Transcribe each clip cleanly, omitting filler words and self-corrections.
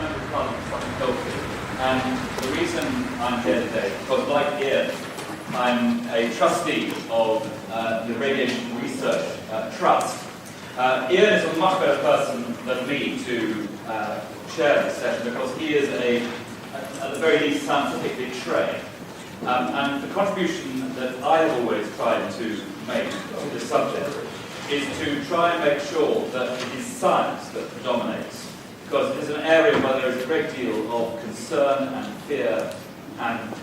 Member of Parliament from Guildford, and the reason I'm here today, because like Ian, I'm a trustee of the Radiation Research Trust. Ian is a much better person than me to chair this session because he is at the very least scientifically trained. And the contribution that I have always tried to make to this subject is to try and make sure that it is science that predominates, because it is an area where there is a great deal of concern and fear and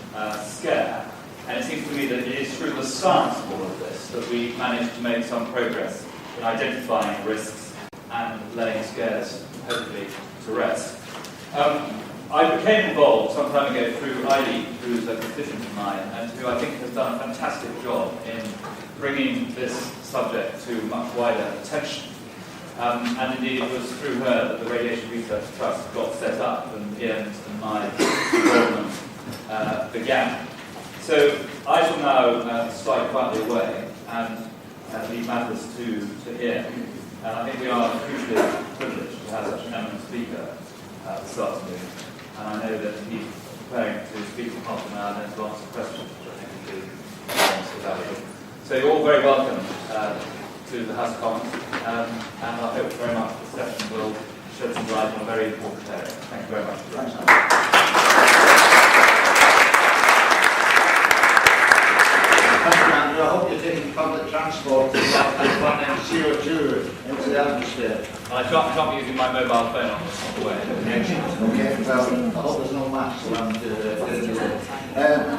scare, and it seems to me that it is through the science of all of this that we manage to make some progress in identifying risks and laying scares, hopefully, to rest. I became involved some time ago through Eileen, who's a constituent of mine, and who I think has done a fantastic job in bringing this subject to much wider attention. And indeed it was through her that the Radiation Research Trust got set up and Ian's and my involvement began. So I shall now slide quietly away and leave matters to Ian. And I think we are hugely privileged to have such an eminent speaker this afternoon. And I know that he's preparing to speak for half an hour and then to answer questions, which I think will be valuable. So you're all very welcome to the House of Commons, and I hope very much the session will shed some light on a very important area. Thank you very much for your time. Thank you, Andrew. I hope you're taking public transport to stop burning CO2 into the atmosphere. I can't be using my mobile phone on the way. Okay, well, I hope there's no maths around today.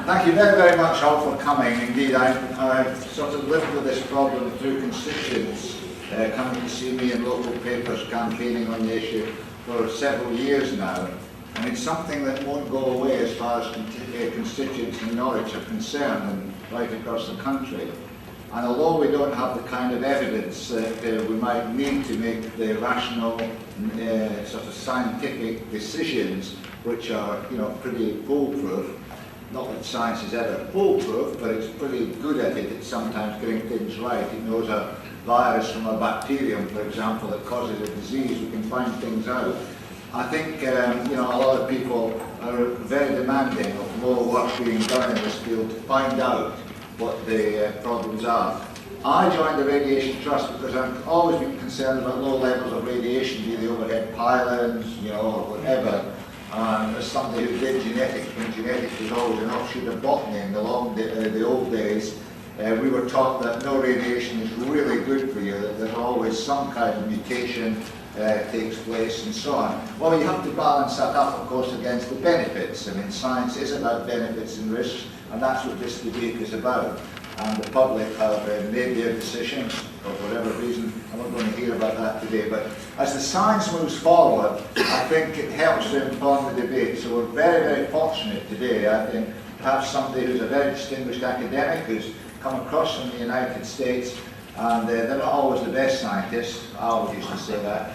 Thank you very, very much all for coming. Indeed, I've sort of lived with this problem through constituents coming to see me in local papers campaigning on the issue for several years now. And it's something that won't go away as far as constituents in Norwich are concerned and right across the country. And although we don't have the kind of evidence that we might need to make the rational, sort of scientific decisions, which are, pretty foolproof, not that science is ever foolproof, but it's pretty good at it at sometimes getting things right. It knows a virus from a bacterium, for example, that causes a disease. We can find things out. I think, a lot of people are very demanding of more work being done in this field to find out what the problems are. I joined the Radiation Trust because I've always been concerned about low levels of radiation, be they overhead pylons, or whatever. As somebody who did genetics, when genetics was always an offshoot of botany in the old days, we were taught that no radiation is really good for you, that there's always some kind of mutation takes place and so on. Well, you have to balance that up, of course, against the benefits. I mean, science is about benefits and risks, and that's what this debate is about. And the public have made their decision for whatever reason. I'm not going to hear about that today, but as the science moves forward, I think it helps to inform the debate. So we're very, very fortunate today, I think, to have somebody who's a very distinguished academic who's come across from the United States. And they're not always the best scientists, I always used to say that,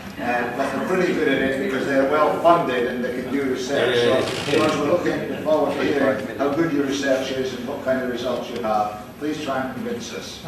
but they're pretty good at it because they're well funded and they can do research. So as we're looking forward to hearing how good your research is and what kind of results you have, please try and convince us.